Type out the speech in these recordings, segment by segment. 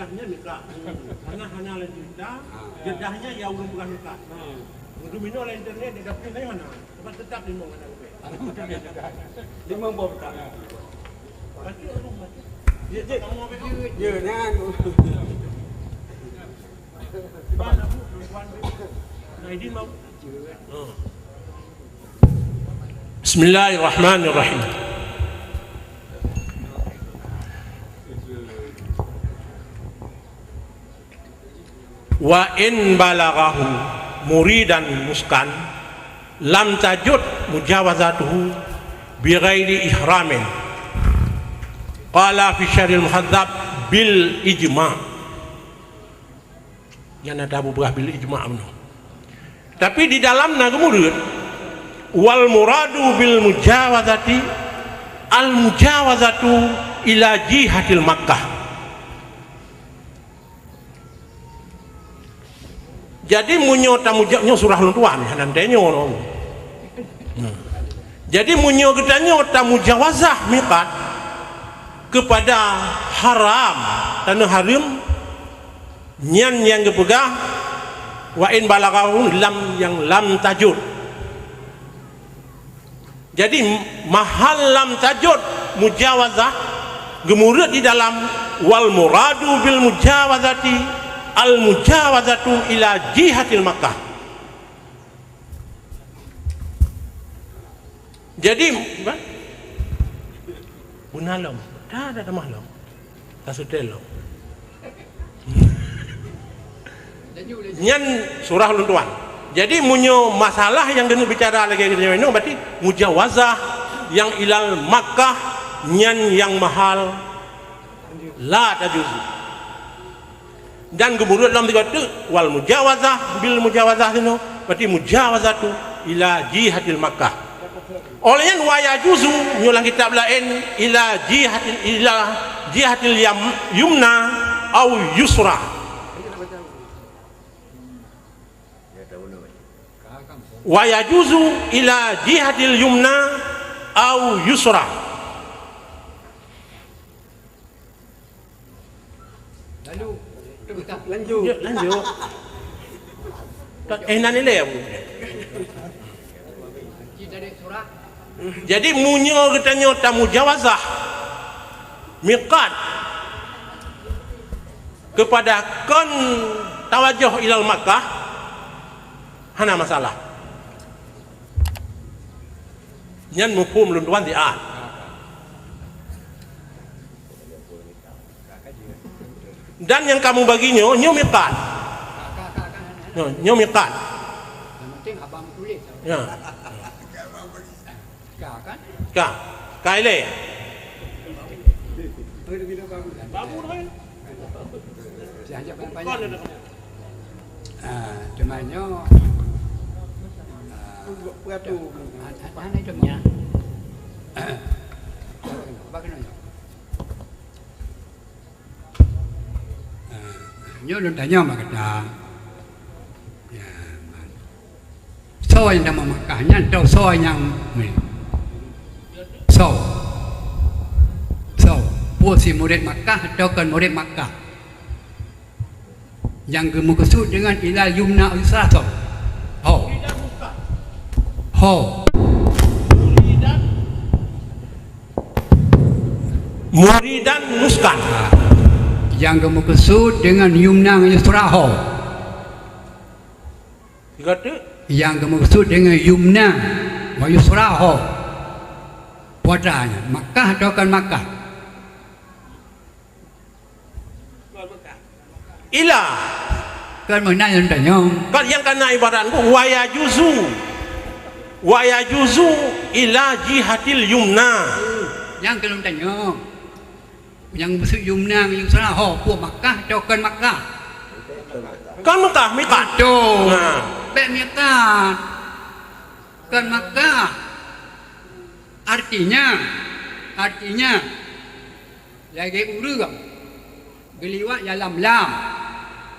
jedahnya mikat. Hana lain cerita, jedahnya ya belum bukan mikat. Untuk minum oleh internet dia dapat dari mana? Dapat tetap di mana lebih. Lima buah petang. Berarti orang mati. Ya, nan. Mana bu? Nah ini mau. Bismillahirrahmanirrahim. Wa in balaghahu muridan muskan lam tajud mujawazatuhu bi ghairi ihramin. Qala fi syaril muhadzab bil ijma'. Yang ada beberapa bil ijma' benar. Tapi di dalamnya kemudian wal muradu bil mujawazati al mujawazatu ila jihatil Makkah. Jadi munyo tamujaknya surah luntuan nantinya orang. Jadi munyo ketanya tamujawazah miqat kepada haram tanah haram nyan yang kepegang wa in balaghahu lam yang lam tajud. Jadi mahal lam tajud mujawazah gemurid di dalam wal muradu bil mujawazati al mujawazatu ila jihatil Makkah. Jadi bunalam ada malam tasutelo nyan surah luntuan. Jadi munyo masalah yang kena bicara lagi ini berarti mujawazah yang ilal Makkah nyan yang mahal la tajuzu. Dan kemudian dalam tiga itu wal mujawazah bil mujawazah itu berarti mujawazatu ila jihatil Makkah. Olehnya waya juzu nyulang kitab lain ila jihatil yumna au yusra. Waya juzu ila jihatil yumna au yusra. Lanjut. Tak enak ni leh. Jadi munyo katanya tamujawazah miqat kepada kon tawajuh ilal Makkah hana masalah. Nyan mufhum luntuan di a. Dan yang kamu baginya nyomikat. Nyomikat. Yang penting abang tulis. Ya. Kan? Kaile. Babu dah. Jangan banyak. Cumannya berapa? Mana hidupnya? Bagaimana? Nhớ luôn tanya mà kata ya so yang nama makanya atau so yang posisi murid Makkah atau kan murid Makkah yang bermaksud dengan ilal yumna usraso muridan muskan yang bermaksud dengan yumna yusraho yang bermaksud dengan yumna wa yusraho wadahnya Makkah atau kan Makkah ila kan mana yang tanya kan yang kena ibaratku waya juzu ila jihatil yumna yang belum tanya yang bermaksud yumna yusraho puak Makkah atau kan Makkah kan Makkah miqat betul baik miqat kan Makkah artinya lagi urang geliwat dalam lam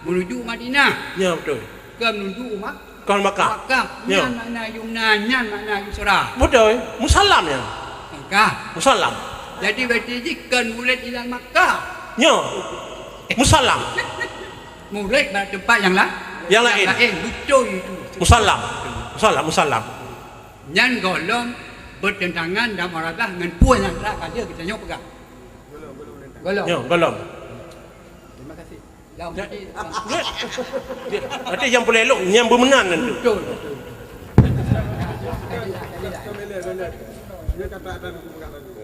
menuju Madinah ya betul ke menuju kan Makkah ya nyan makna yumna nyan makna yusra betul musallam ya Makkah musallam jadi berarti kan murid ila Makkah ya Musallam. Murid pada tempat yang lain. Yang lain. Betul itu. Musallam. Musallam. Yang golong bertentangan dan meradah dengan puan yang tak ada kita nyok pegang. Golong. Yo, golong. Terima kasih. Yang Berarti yang boleh elok yang bermenan itu. betul. Dia kata ada hukum kata juga.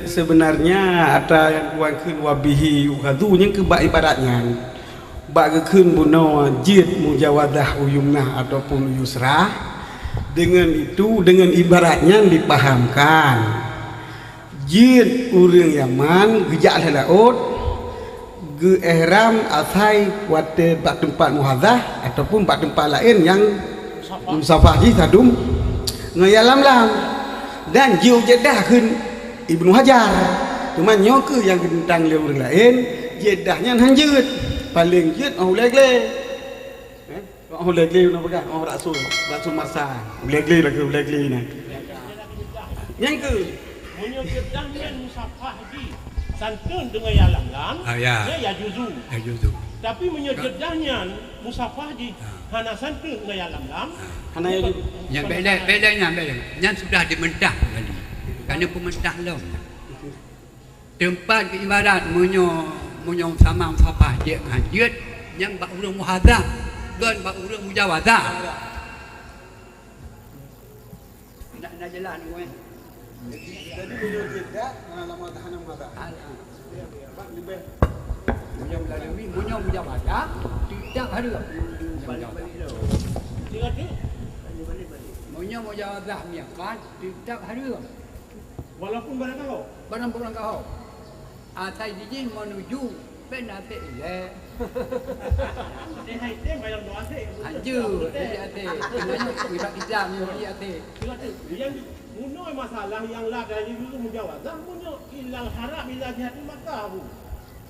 Sebenarnya ada yang tuan kun wabihi uhadunya ke bak ibaratnya bak kun buno jid mujawadah uyumnah ataupun yusrah, dengan itu dengan ibaratnya dipahamkan jid urang Yaman gejak laut ge ihram asai wate bak tempat muhadzah ataupun bak tempat lain yang musafah ji sadum ngayalam lam dan jiu jedah kun Ibnu Hajar cuma nyoke yang tentang orang lain jedahnya hanjut paling jut legle legle nak pegang rasul masa legle lagi legle ni yang ke Munyo jedahnya musafah di santun dengan yalam lam. Ya. Ya juzu. Ya juzu. Tapi munyo jedahnya musafah di hana santun dengan yalam lam. hana Yang bedanya. Yang sudah dimentah tadi. Kerana pementah lom. Tempat ibadat munyo sama musafah dia hajat yang bak urang muhadzah dan bak urang mujawazah. Nak jalan ni. jadi beliau tidak lama tahan mata Munyo melalui munyo mujawazah tidak ada. Munyo mujawazah miakan tidak ada. Walaupun barang kau. Barang-barang kau. Atai dijin menuju penate ile. Dia hai dia bayang doa sih. Anju di ate. Kenanya ibarat Islam di ate. Yang munyo masalah yang lah dari dulu mujawazah munyo ilal haram ila jihadil Makkah bu.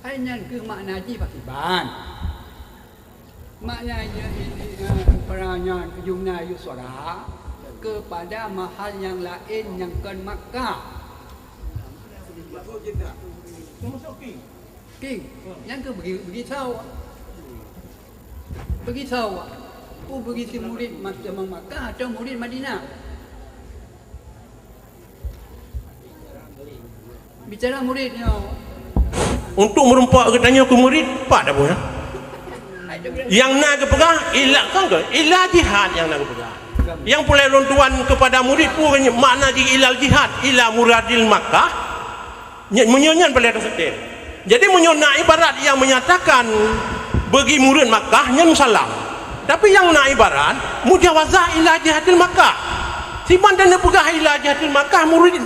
Hanya ke makna ji pakiban. Maknanya perannya jumlah yusra kepada mahal yang lain yang ke Makkah. Masuk king. King, yang ke pergi tahu. Pergi tahu. Pergi si murid Makkah atau murid Madinah. Bicara muridnya. Untuk merempak katanya ke murid pak dah punya. Yang nak ke pegang ilah kan ke? Ilah jihad yang nak ke pegang. Yang pulai lontuan kepada murid pun makna ilal jihad ila muradil Makkah. Menyonyan pada setel. Jadi menyona ibarat yang menyatakan bagi murid Makkah nya musallam. Tapi yang nak ibarat mujawazah ila jihadil Makkah. Siman dan pegah ila jihadil Makkah murid.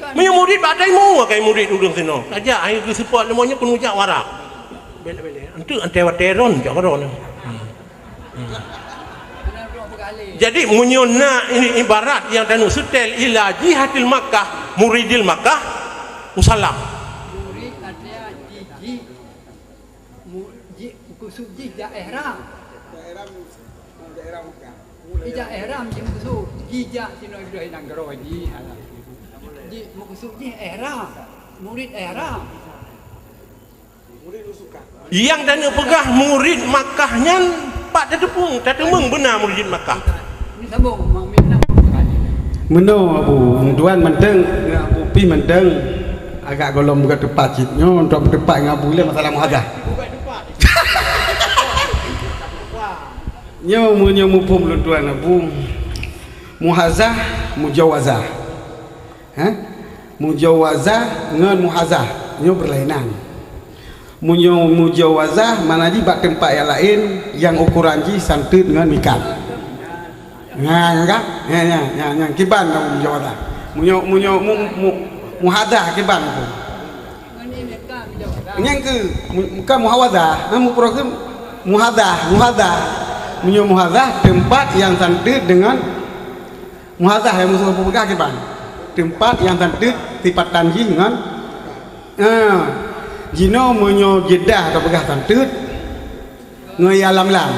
Punya murid badai mau kai murid udang sino. Aja ai ke support lemonya pun ujak warak. Bele-bele. Antu antewa teron jak koron. Jadi munyona ini ibarat yang danu setel ila jihadil Makkah muridil Makkah musallam. Murid artinya kusuk ihram. daerah Mekah Ijak ihram je maksud jijak sino Ibrahim nang geroji. Ji maksud ji ihram. Murid ihram. murid suka Yang dana pegah murid Makkahnya pak tetepung tetemeng benar murid Makkah. Ini sambung minang kali. meno abu tuan menteng abu pi menteng agak golong buka tepat citnya untuk tepat ngabu le masalah muhadzah nyo munyo mupum tuan abu muhadzah mujawazah mujawazah ngan muhadzah nyo berlainan munyo mujawazah mana di bak tempat yang lain yang ukuran ji santut dengan mikat yang kiban kamu mujawazah munyo muhadzah kiban tu Ini mereka menjawab. yang ke muka muhawadzah mu program muhadzah munyo muhadzah tempat yang santut dengan muhadzah yang musuh pepegang kiban tempat yang santut sifat tanji dengan jino munyo jedah atau pegah santut ngayalam lam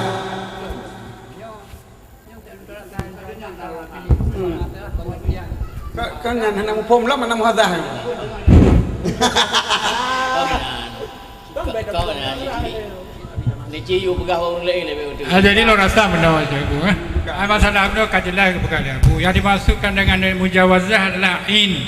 kan nyan hana pom lah mana muhadah. Kau ni ciu pegah orang lain lebih. Jadi lo rasa benda aja bu. Masalah benda kajilah perkara bu. Yang dimasukkan dengan mujawazah adalah in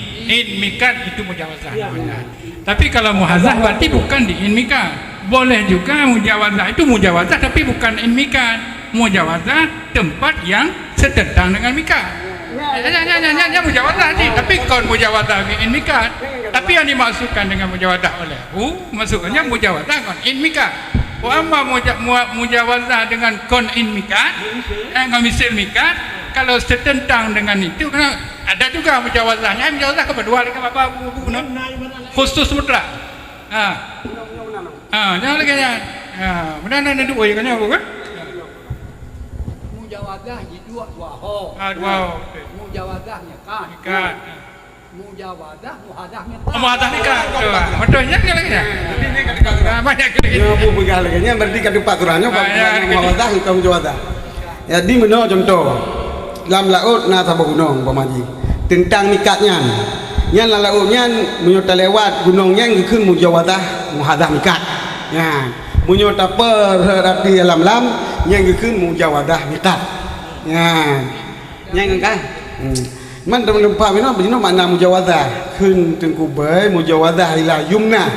mikat itu mujawazah namanya. Tapi kalau muhazah berarti bukan di in mikat. Boleh juga mujawazah itu mujawazah tapi bukan in mikat. Mujawazah tempat yang setentang dengan mikat. Ya mujawazah sih, tapi kon mujawazah in mikat. Tapi yang dimasukkan dengan mujawazah oleh masukkannya mujawazah kon in mikat. Wa amma mujawazah dengan kon in mikat, dengan misil mikat, kalau setentang dengan itu, karena ada juga mujawazahnya, mujawazah kedua lagi apa guna khusus mutlak. Jangan lagi ya. Benar ada dua kan apa kan? Mujawazah dua ho. Dua. Mujawazahnya kan. Mikat. Mujawazah muhadahnya Muhadah mikat. Betulnya kan lagi ya. Banyak lagi. Ya bu begal lagi nya berarti kan paturannya muhadah ka mujawadah. Jadi meno contoh lam laut na sabah gunung pamaji. Tentang mikatnya. Nyan lautnya menyota lewat gunungnya ngikeun mujawadah muhadah mikat. Ya. Menyota perhati lam yang ngikeun mujawadah mikat. Ya. Yang kan. Man teman Pak Mino begini makna mujawadah kun tengku bay mujawadah ila yumna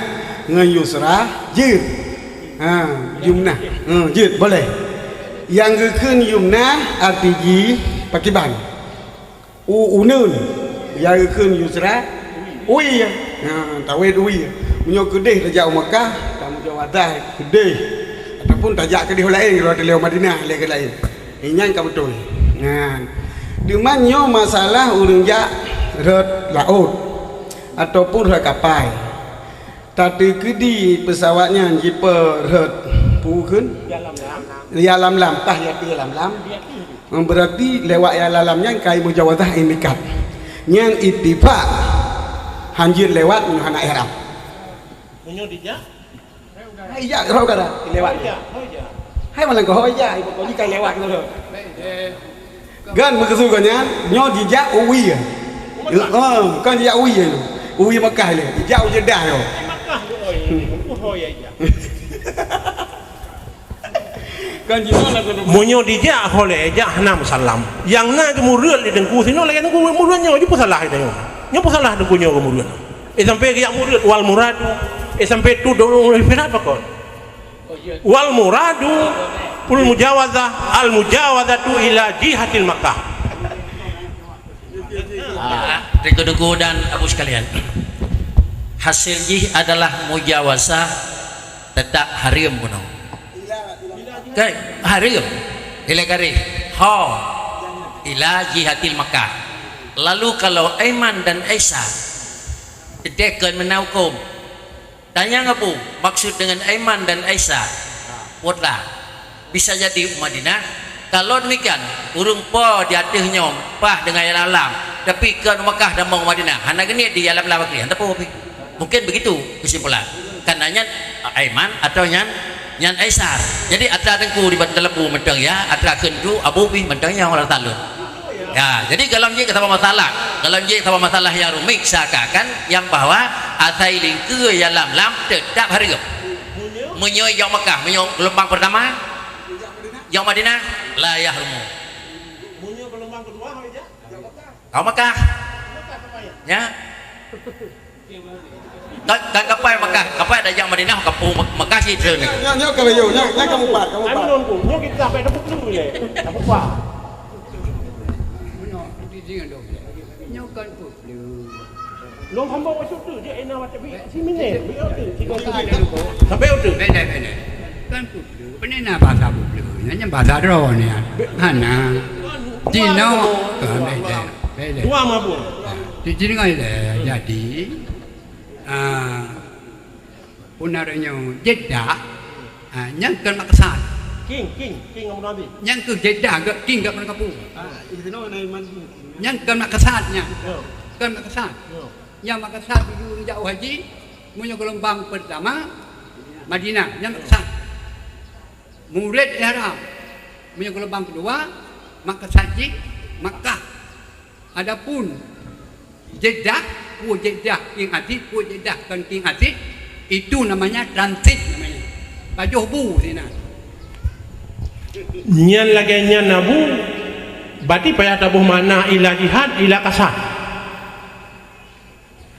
ngan yusra jid yumna jid boleh yang kun yumna arti pakai ban unun yang kun yusra ui tawid ui munyo kedih tajak Makkah tak mujawadah kedih ataupun tajak kedih lain kalau di Madinah lain lain ini kan betul Dimanyo masalah urang jak red laut ataupun red kapal. Tadi kedi pesawatnya jiper red pukeun ya lam tah ya ti lam berarti lewat ya lamnya kai mujawadah imikat. Yang ittifaq hanjir lewat hana ihram. Munyo dijak. Hai ya rau kada lewat. Hai malang ko hoya ibu ko kai lewat tu. Gan begitu kan ya, nyo dijak uwi ya. Kan dijak uwi ya. Uwi Makkah le, dijak uwi Jeddah yo. Makkah tu hoy aja. Kan jina Munyo dijak oleh ajak hanam salam. Yang na kemudian di dengku sino lagi dengku kemudiannya je salah itu. Nyo salah dengkunya kemudian. Sampai yang murid wal muradu. Sampai tu do firat pakon. Wal muradu ul mujawazah al mujawazatu ila jihatil Makkah. Riko dan Abu sekalian, hasil jih adalah mujawazah tetap harim bunuh. Kan harim ila kari ha ila jihatil Makkah. Lalu kalau Aiman dan Aisyah dedekan menaukum, tanya ngapu maksud dengan Aiman dan Aisyah? Wotlah bisa jadi Madinah. Kalau demikian urung po di atasnya pah dengan yang alam tapi ke Makkah dan mau Madinah hana gini di alam lawak ni entah apa mungkin begitu kesimpulan karena nyan Aiman atau nyan Aisyah. Jadi atra tengku di dalam bu mentang ya atra kendu Abu Bi mentangnya orang talun ya. Jadi kalau dia kata masalah yang rumit seakan yang bahwa atai lingku yang lam tetap hari menyo yang Makkah menyo gelombang pertama yang Madinah la yahrumu. Munyo gelombang kedua aja. Kau Makkah. Ya. Kan kapal Makkah, kapal ada yang Madinah kampung Makkah sih tu ni. nyo ka bayo nyo kamu pat. Anu nonku, nyo kita sampai dapat dulu le. Apa pa? nyokan tu Long hamba wasuk tu dia ena wat bi si mine. Bi tu. Sampai tu. Beda. Kan putlu. Penena bahasa putlu. Nanya bahasa ro ni. Hana. Cina beda. Dua mabur. Di sini kan jadi punaranya Jeddah yang ke Makkah. King ngomong Nabi. Yang ke Jeddah ke king ke mana kapu. Itu nai man. Yang ke Makkah-nya. Ke Makkah. Yang Makkah itu jauh haji punya gelombang pertama Madinah yang Makkah. Murid ihram punya gelombang kedua Makkah haji Makkah. Adapun Jeddah, Pulau Jeddah King Aziz, Pulau Jeddah kan King Aziz, itu namanya transit namanya. Bajuh bu sini. Nyan lagi nyan nabu, berarti payah tabuh mana ila jihad ila kasar.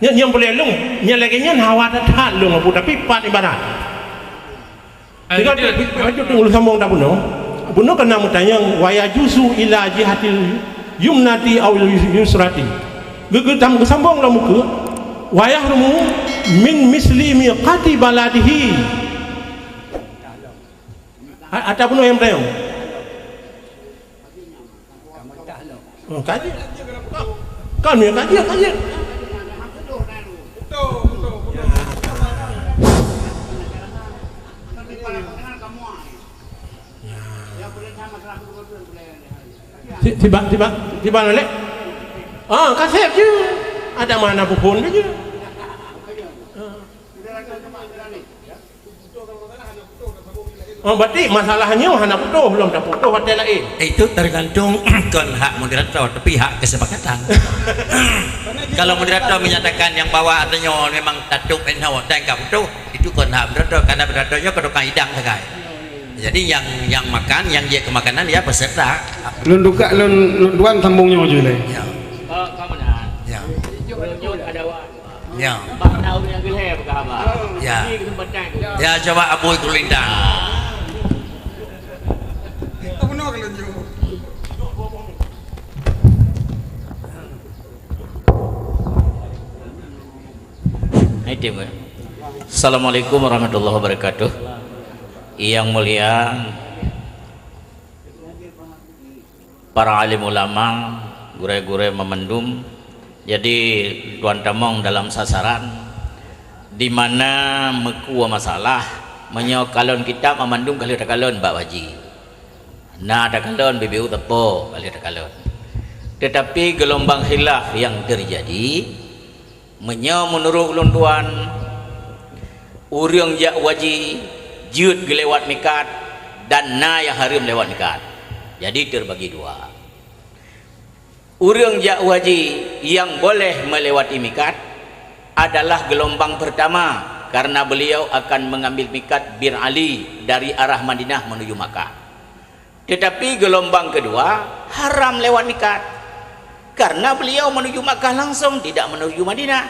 Nyan boleh long, nyan lagi nyan hawa tat long abu tapi pat ibarat. Jika baju tunggu sambung dah buno kena mutanya waya juzu ila jihadil yumnati aw yusrati. Gegetam kesambung lah muka wayah rumu min misli miqati baladihi. Ada buno yang tayang. Oh, kaji. Kan ya kaji. Tiba nolak. Kasih je. Ada mana pun je. Berarti masalahnya hanya putuh belum dah putuh hotel lain. Itu tergantung kon hak moderator tapi hak kesepakatan. Kalau moderator menyatakan yang bawah artinya memang tatuk enhaw dan enggak putuh, itu kon hak moderator karena moderatornya kedua hidang saja. Jadi yang makan, yang dia kemakanan dia peserta. Lun duka lun duan sambungnya je le. Ya. Kamu nak. Ya. Jod ada wak. Ya. Bak tahu yang gelap ke apa? Ya. Ini kesempatan. Ya coba Abu Kulindang. Assalamualaikum warahmatullahi wabarakatuh. Yang mulia para alim ulama, gure-gure memendum. Jadi tuan tamong dalam sasaran di mana mekua masalah menyokalon kita memandung kali takalon Mbak Waji. Nah takalon BBU tepo kali takalon. Tetapi gelombang khilaf yang terjadi menurut lunduan urang jak waji jud gelewat mikat dan na yang harim lewat mikat. Jadi terbagi dua. Urang jak waji yang boleh melewati mikat adalah gelombang pertama karena beliau akan mengambil mikat Bir Ali dari arah Madinah menuju Makkah. Tetapi gelombang kedua haram lewat mikat karena beliau menuju Makkah langsung, tidak menuju Madinah.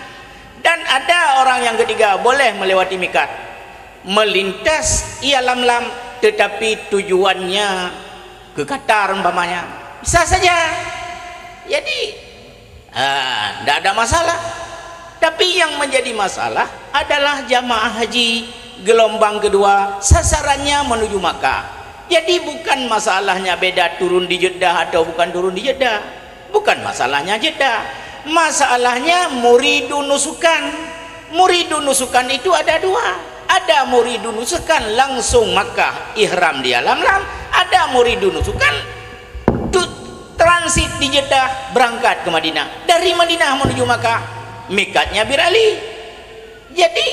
Dan ada orang yang ketiga boleh melewati mikat, melintas ia lam-lam tetapi tujuannya ke Qatar umpamanya, bisa saja. Jadi tidak ada masalah. Tapi yang menjadi masalah adalah jamaah haji gelombang kedua sasarannya menuju Makkah. Jadi bukan masalahnya beda turun di Jeddah atau bukan turun di Jeddah, bukan masalahnya Jeddah, masalahnya muridun nusukan. Muridun nusukan itu ada dua. Ada muridun nusukan langsung Makkah ihram dia lam-lam, ada muridun nusukan transit di Jeddah berangkat ke Madinah, dari Madinah menuju Makkah mikatnya Bir Ali. Jadi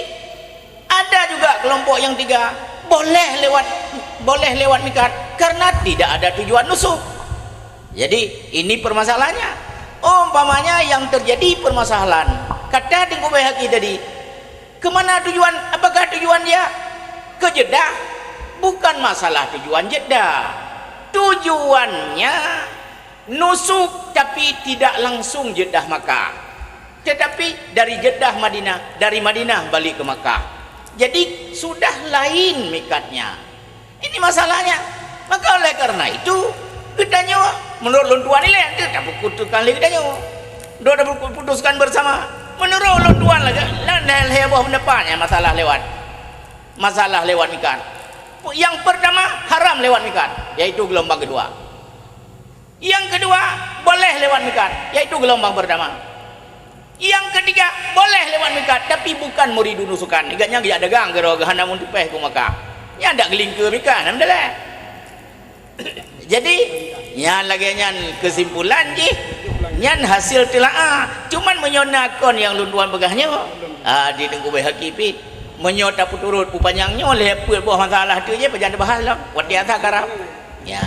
ada juga kelompok yang tiga boleh lewat mikat karena tidak ada tujuan nusuk. Jadi ini permasalahannya. Umpamanya yang terjadi permasalahan kata Tengku Baihaqi tadi, kemana tujuan? Apakah tujuan dia ke Jeddah? Bukan masalah tujuan Jeddah, tujuannya nusuk tapi tidak langsung Jeddah Makkah, tetapi dari Jeddah Madinah, dari Madinah balik ke Makkah. Jadi sudah lain mikatnya. Ini masalahnya. Maka oleh karena itu kita nyawa menurut lunduan ini kita putuskan lagi kita nyawa. Kita putuskan bersama. Menurut lunduan lagi heboh depannya masalah lewat mikat. Yang pertama haram lewat mikat, yaitu gelombang kedua. Yang kedua boleh lewat mikat, yaitu gelombang pertama. Yang ketiga boleh lewat mikat tapi bukan muridun nusukan. Iganya dia dagang gero gahana mun tepeh ku Makkah. Ya ndak gelingke mikat alhamdulillah. Jadi nyan lagi nyan kesimpulan ji nyan hasil telaah cuman menyonakon yang lunduan begahnya di Tengku Baihaqi pi menyota puturut upanyangnya oleh buah masalah tu je pejan bahas lah wati ata karap ya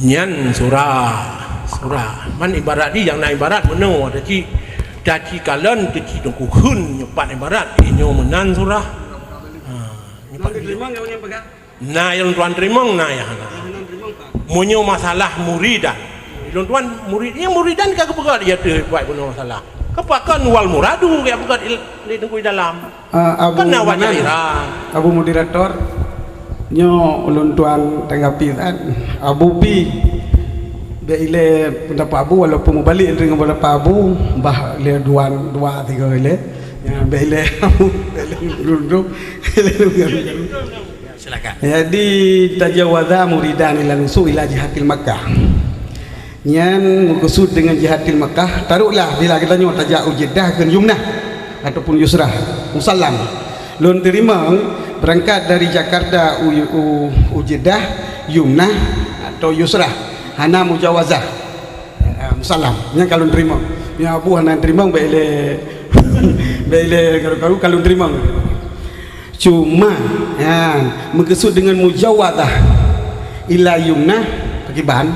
Nyan surah surah man ibarat di yang na ibarat meno daci kalen daci dengku hun nyepat ibarat inyo menan surah Nyepat terima yang punya pegang. nah yang tuan terima nah ya munyo masalah muridan ilon tuan murid yang muridan kagak pegat dia tu buat punya masalah kepakan wal muradu kayak pegat di dengku dalam kan nawat jairang Abu moderator nyo ulun tuan tanggapi kan Abu pi Bila pendapat Abu walaupun mau balik dengan pendapat Abu bah le dua tiga le ya bila Abu duduk silakan. Jadi tajawaza muridan ila nusu ila jihatil Makkah. Nyan maksud dengan jihatil Makkah taruhlah bila kita nyo tajak Jeddah ke Yumnah ataupun Yusrah musallam. Lun terima berangkat dari Jakarta Jeddah Yumnah atau Yusrah hana mujawazah musallam yang kalau terima ya Abu hana terima bele kalau terima cuma ya maksud dengan mujawazah ila yumnah bagi bahan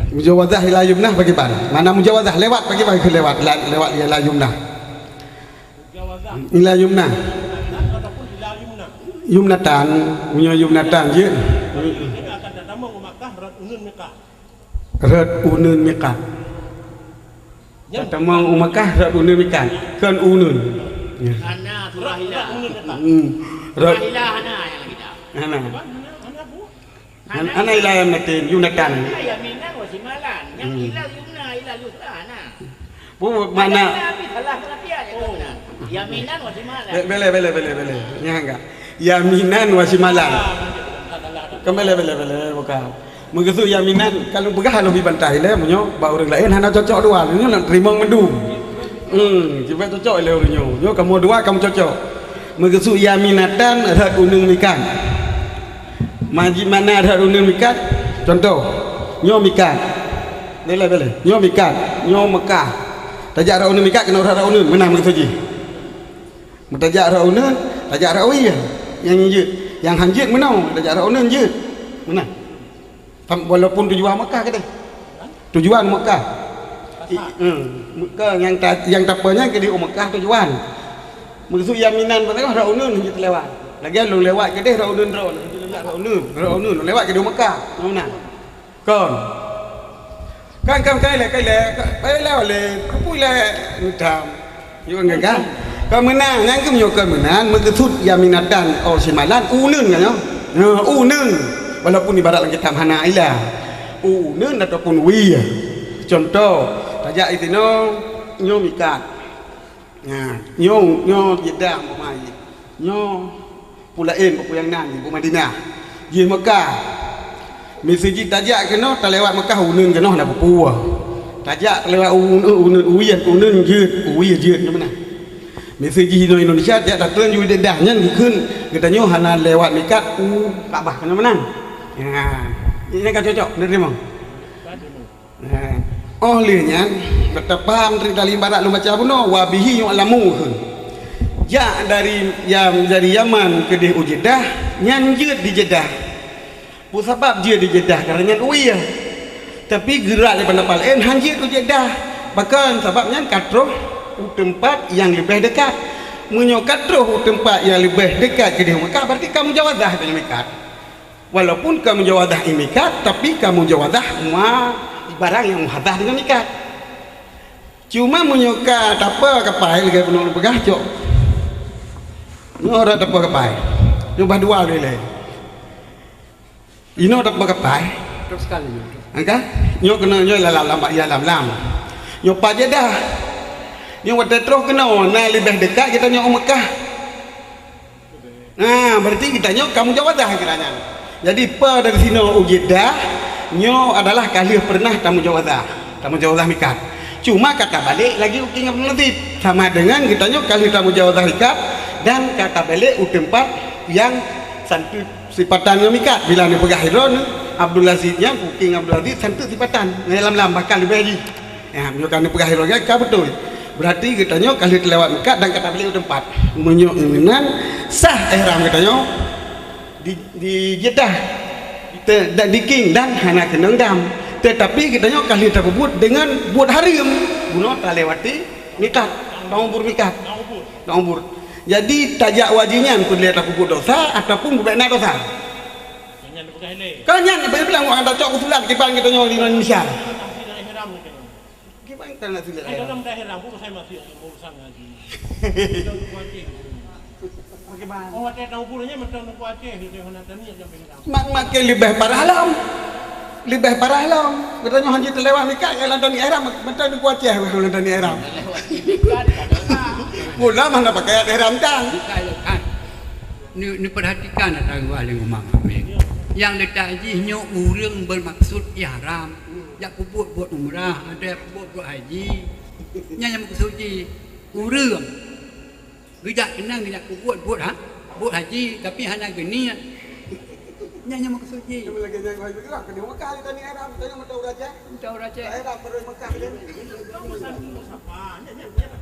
mujawazah ila yumnah bagi bahan mana mujawazah lewat bagi bahan lewat ila yumnah ila yumnah Yumnatan, punya Yumnatan je. Rat unun Mekah. Pertama Makkah rat unun Mekah. Kan unun. Hana surah hilah. Rat Hilah hana yang kita. Hana ilah yang natin Yumnatan. Yaminan wa shimalan. Yang hilah yumna hilah yusra hana. Bu mana? Salah pengertian itu benar. Yaminan wa shimalan. Bele. Ya enggak. Yaminan wa shimalan. Kembali bukan. Begitu yaminan kalau begah lebih bantai le munyo ba orang lain hana cocok dua nyo nak terima mendu. Cuba cocok le nyo. Nyo kamu dua kamu cocok. Begitu yaminatan rat unung mikan. Maji mana rat unung mikan? Contoh. Nyo mikan. Bele. Nyo mikan, nyo Mekah. Tajak rat unung mikan kena rat unung menang begitu ji. Mutajak rat unung, tajak rat wi. Yang je yang hanjit menang dah jarak unan je mana walaupun tujuan Mekah ke tujuan Mekah Mekah yang tapanya ke di Mekah tujuan maksud yaminan patah rak unan je terlewat lagi lu lewat ke rak unan rak unan lewat ke di Mekah mana kan le kupui le mutam yo enggak kemenang yang kemyo kemenang maksud yaminatan simalan unun kan yo unun walaupun ibarat lagi tamhana ila unun ataupun wi contoh tajak itino nyo mikat nyo Jeddah mai nyo pulain yang nan bu Madinah di Mekah mesiji tajak kena terlewat Mekah unun kena nak puah tajak terlewat unun je mana mesej Indonesia dia datang juga dedahnya dikun katanya hana lewat mikat Kaabah kena menang ini kan cocok nerima olehnya kata paham dari barat lu baca puno wabihi yu'lamu ya dari Yaman ke di Jeddah nyanjut di Jeddah bu sebab dia di Jeddah karena uya tapi gerak daripada Palin hanjit di Jeddah bahkan sebabnya katroh tempat yang lebih dekat menyokat roh tempat yang lebih dekat ke Mekah berarti kamu jawadah dengan mikat walaupun kamu jawadah mikat tapi kamu jawadah barang yang muhadah dengan mikat cuma menyokat apa kapai lagi penuh pegah cok orang apa kapai coba dua lele ini apa kapai Terus sekali. angka nyo kena nyo lam nyo Jeddah yang waktu terus kena lebih dekat kita nyok Mekah. Berarti kita nyok kamu jawadah kiranya. Jadi dari sini Jeddah nyok adalah kali pernah kamu jawadah mikat. Cuma kata balik lagi uking lebih sama dengan kita nyok kali kamu jawadah mikat dan kata balik tempat yang santu sipatannya mikat. Bila ni pegahidron Abdul Aziznya uking Abdul Aziz santu sipatan dalam bakal lebih lagi. Nyok kan pegahidronnya betul. Berarti katanya kali terlewat Mekah dan kata beliau tempat menyok iminan sah ihram katanya di Jeddah diking dan hana kenang dam. Tetapi kita nyo kali terbut dengan buat harim guna tak lewati mikat nombor mikat nombor. Jadi tajak wajibnya pun lihat aku buat dosa ataupun buat nak dosa. Kan yang bilang orang tak cok usulan kipan kita nyo di Indonesia. Kipan kita nak sulit. Dalam daerah pun saya masih urusan lagi. Bagaimana? Oh, ada tahu pulangnya macam nak buat Aceh dia nak tanya jam berapa. Makin lebih parah lah. Lebih parah lah. Katanya hanya terlewat mikat kalau London ni Ihram macam ni kuat Aceh kalau London ni Ihram. Mula mana pakai Ihram kan? Kan. Ni perhatikan ada ahli ngomong amin. Yang letak haji nyo urang bermaksud ihram. Jak buat umrah, ada buat haji. Yang maksud haji urang. Gejak kenang gejak buat ha? Buat haji tapi hana geni. Yang maksud haji. Cuma lagi jangan haji gerak ke Mekah ni tani Ihram, tanya mata uraja. Tahu raja. Ihram pergi Mekah dia.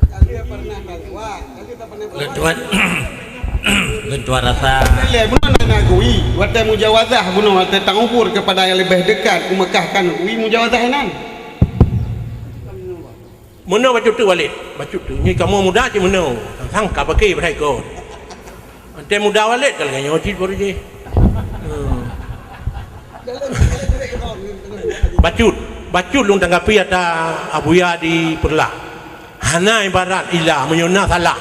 Kali pernah lewat, kali tak pernah lewat. Lentuan lentuan rasa Boleh bukan nak kui, wate mujawazah bunuh wate tangukur kepada yang lebih dekat Mekah kan, kui mujawazah nan. Mana baju tu balik? Baju tu ni kamu muda je mana? Sangka pakai pada ikut. Ante muda balik kalau kau nyoti baru je. Bacut lung tanggapi ada abuya di Perlah. Hana ibarat ilah menyuna salah.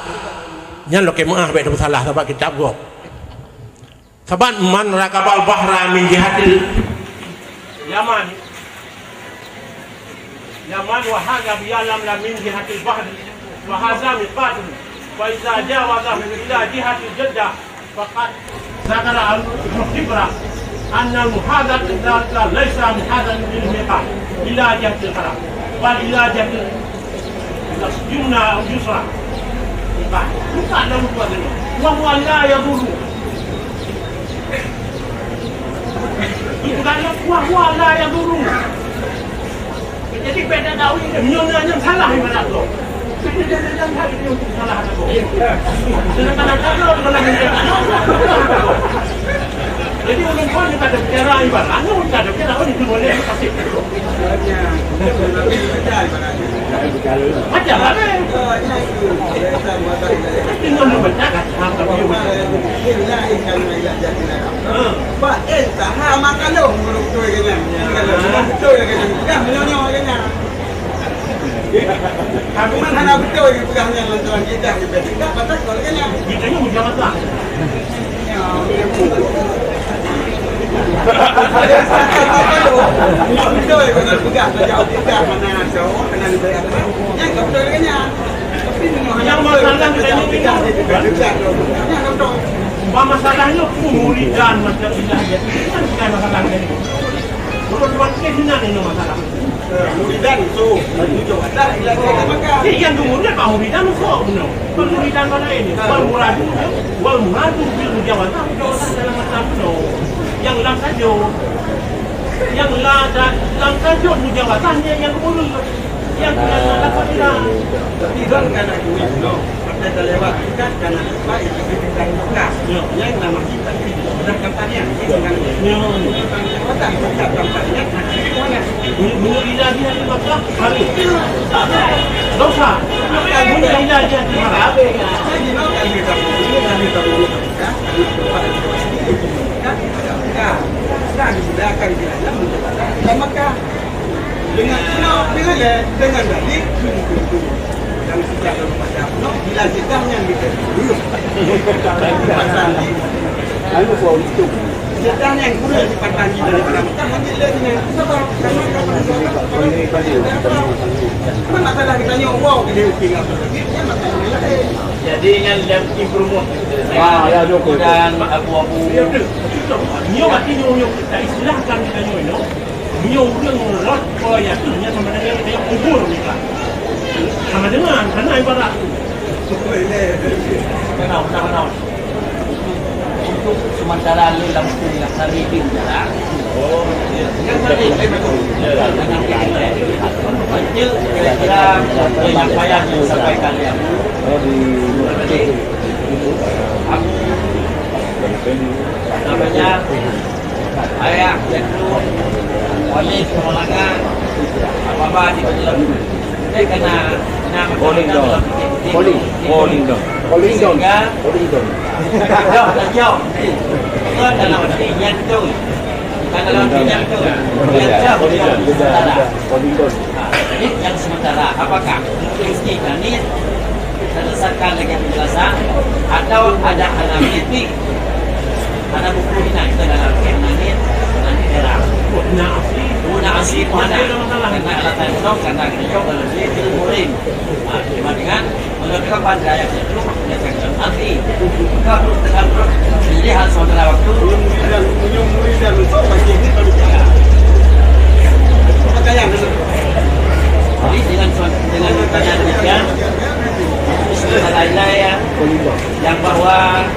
Nya lo kemah baik dah salah sebab kitab gua. Saban man rakabal bahra min jihatil Yaman. Yaman wa hadha bi yalam la min jihatil bahr wa hadha miqat. Wa idza jawaza ila jihatil Jeddah faqad zakara al-khibra anna al-muhadath laysa muhadath lil miqat ila jihatil haram bal ila jihatil yumna aw yusra. Bukan dalam buat ini. Wahwa la yadurru. Itu kan wahwa la yadurru. Jadi beda tahu ini menyonya salah ibarat tu. Jangan hari ini untuk salah aku. Sedangkan kalau pernah menjadi jadi orang pun kita ada bicara ibarat, kita ada bicara ini tu boleh kasih. Macam mana? Tinggal lu baca kan? Pak, sah makan lu menurut tu kan? Kalau betul kan? Dah menyonya kan? Aku mana betul pegangnya lantaran kita kita batas kalau kan? Kita ni mudah tak? Betul kalau pegang jauh tidak mana jauh kena dibayar. Yang betul kan? Yang masalah kita ni pegang yang betul. Masalahnya pemuridan macam ilah jadi kan bukan masalahnya. Kalau buat kesini ni masalah. Muridan tu, tujuh ada ilah kita makan. Yang kemudian pak muridan tu, pemuridan mana ini? Wal muradu bil mujawazah dalam masalah tu. Yang lam tajuk mujawazahnya yang kemudian yang dapat tidak. Tidak kan aku itu. Kita lewat kan karena apa itu kita buka. Yang nama kita sudah kampanye. Kita buka kampanye. Muridan dia masalah hari. Dosa. Muridan dia marah. Jadi nak kita dan maka dengan dengan dalil dan sejak pada bila jedahnya kita pasal ni jedahnya yang kurang dipatah di dalam Mekah hanya lagi sebab mana masalah kita tanya wow dia tinggal dia masalah lain. Jadi yang dalam improvement ya Joko dan abu-abu Nyo mati nyo tak istilahkan kita nyo. Nyo orang rot koya tu nya sama dengan yang kubur kita. Sama dengan karena ibarat kenal. Untuk sementara lu lampu laksari di jalan. Oh, yang tadi kira-kira penyampaian yang disampaikan yang namanya ayah cenderung polis penolakan apa-apa di dalam kena polling dong sehingga jauh dan jauh itu dalam arti nyentuh bukan dalam arti nyentuh yang jauh yang sementara. Jadi yang sementara apakah mesti kami selesaikan dengan penjelasan atau ada analitik ada buku ini kita dalam analitik nanti era guna asli mana karena alat teknologi karena kita dalam itu murim dibandingkan menurut pada yang itu menyatakan arti kalau tekan jadi hal sementara waktu jadi dengan pertanyaan demikian sementara yang bahwa